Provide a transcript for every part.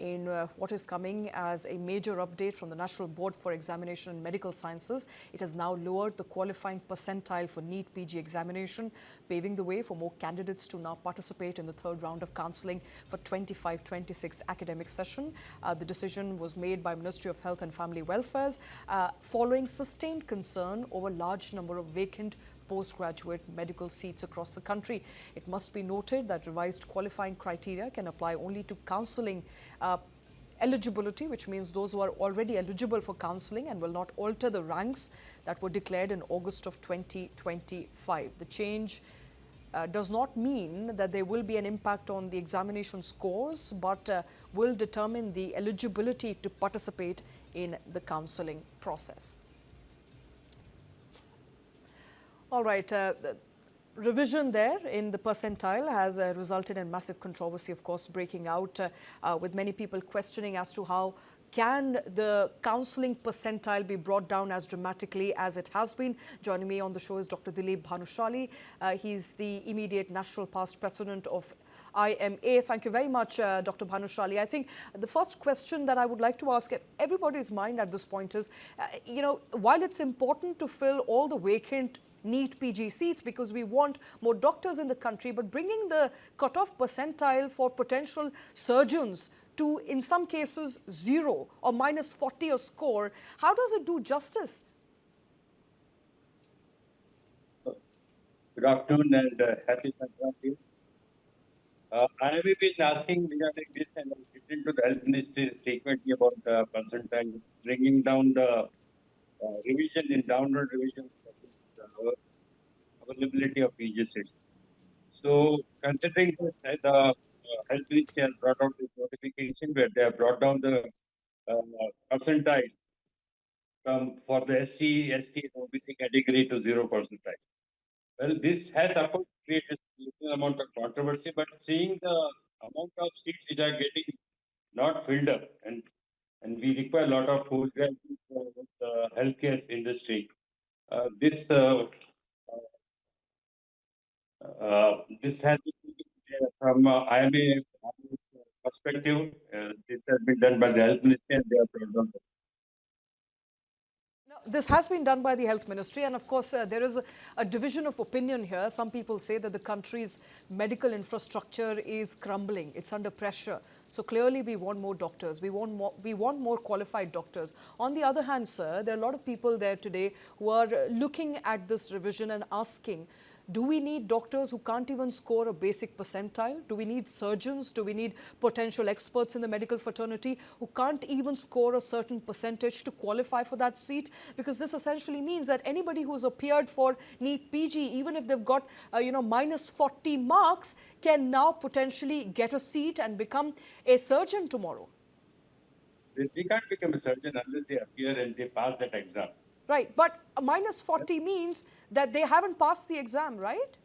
in what is coming as a major update from the National Board for Examination in Medical Sciences. It has now lowered the qualifying percentile for NEET PG examination, paving the way for more candidates to now participate in the third round of counselling for 25-26 academic session. The decision was made by Ministry of Health and Family Welfare following sustained concern over large number of vacant postgraduate medical seats across the country. It must be noted that revised qualifying criteria can apply only to counselling eligibility, which means those who are already eligible for counselling, and will not alter the ranks that were declared in August of 2025. The change does not mean that there will be an impact on the examination scores, but will determine the eligibility to participate in the counselling process. All right, the revision there in the percentile has resulted in massive controversy, of course, breaking out with many people questioning as to how can the counselling percentile be brought down as dramatically as it has been. Joining me on the show is Dr. Dilip Bhanushali. He's the immediate national past president of IMA. Thank you very much, Dr. Bhanushali. I think the first question that I would like to ask everybody's mind at this point is, while it's important to fill all the vacant NEET PG seats because we want more doctors in the country, but bringing the cutoff percentile for potential surgeons to, in some cases, 0 or minus 40 a score, how does it do justice? Good afternoon and happy Sankranti. I have been asking regarding this, and I listened to the Health Ministry frequently about the percentile, bringing down the revision in downward revision availability of PG seats. So, considering this, the Health Ministry has brought out this notification where they have brought down the percentile for the SC, ST, and OBC category to 0 percentile. Well, this has, of course, created a little amount of controversy, but seeing the amount of seats which are getting not filled up, and we require a lot of postgraduates with the healthcare industry, this has been from IMA perspective. This has been done by the Health Ministry, and they have brought down. This has been done by the Health Ministry, and of course there is a division of opinion here. Some people say that the country's medical infrastructure is crumbling, it's under pressure. So clearly we want more doctors, we want more qualified doctors. On the other hand, sir, there are a lot of people there today who are looking at this revision and asking, do we need doctors who can't even score a basic percentile? Do we need surgeons? Do we need potential experts in the medical fraternity who can't even score a certain percentage to qualify for that seat? Because this essentially means that anybody who's appeared for NEET PG, even if they've got minus 40 marks, can now potentially get a seat and become a surgeon tomorrow. They can't become a surgeon unless they appear and they pass that exam. Right, but a minus 40 means that they haven't passed the exam, right?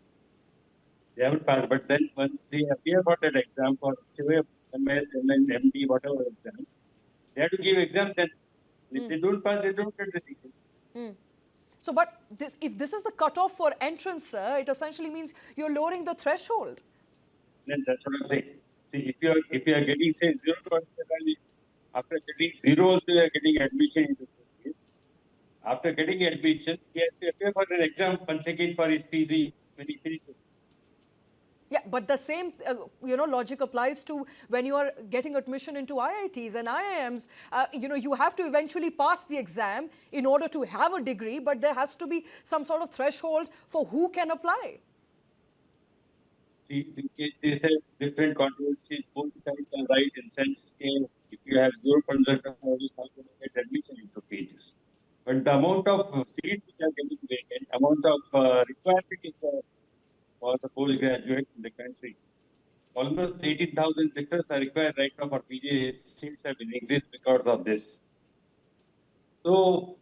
They haven't passed, but then once they appear for that exam for MS, MN, MD, whatever exam, they have to give exam then. If they don't pass, they don't get the ticket. So, but if this is the cutoff for entrance, sir, it essentially means you're lowering the threshold. Then that's what I'm saying. See, if you are getting, say, 0 after getting 0 also you are getting admission into the. After getting admission, he has to appear for an exam once again for his PG when he finishes. Yeah, but the same, logic applies to when you are getting admission into IITs and IIMs. You have to eventually pass the exam in order to have a degree, but there has to be some sort of threshold for who can apply. See, they say different controversies, both sides are right in sense if you have 0% of you have to get admission into pages. But the amount of seats which are getting vacant, amount of requirement for the postgraduate in the country, almost 18,000 lecturers are required right now for PG seats have been exist because of this. So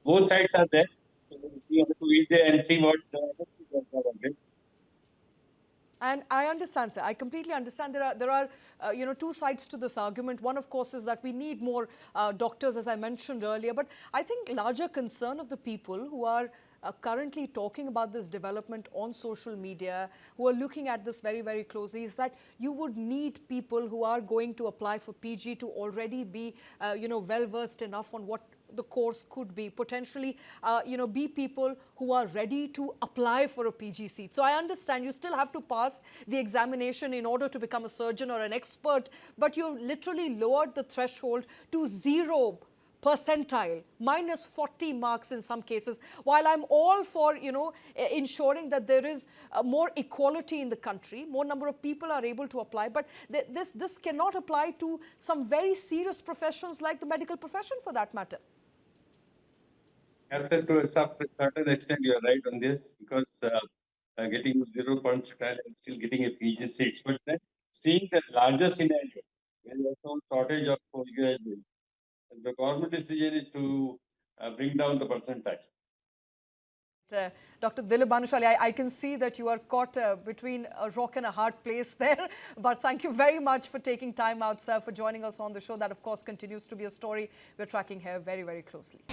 both sides are there. So we have to wait there and see what the other people are doing. And I understand, sir. I completely understand. There are two sides to this argument. One, of course, is that we need more doctors, as I mentioned earlier. But I think larger concern of the people who are currently talking about this development on social media, who are looking at this very, very closely, is that you would need people who are going to apply for PG to already be, well versed enough on what the course could be, potentially, be people who are ready to apply for a PG seat. So I understand you still have to pass the examination in order to become a surgeon or an expert, but you've literally lowered the threshold to 0 percentile, minus 40 marks in some cases. While I'm all for, ensuring that there is more equality in the country, more number of people are able to apply, but this cannot apply to some very serious professions like the medical profession for that matter. To a certain extent, you are right on this, because getting 0 percentile and still getting a PG seat. But then seeing the larger scenario, there is also shortage of postgraduates, and the government decision is to bring down the percentile. Dr. Dilip Bhanushali, I can see that you are caught between a rock and a hard place there. But thank you very much for taking time out, sir, for joining us on the show. That, of course, continues to be a story we're tracking here very, very closely.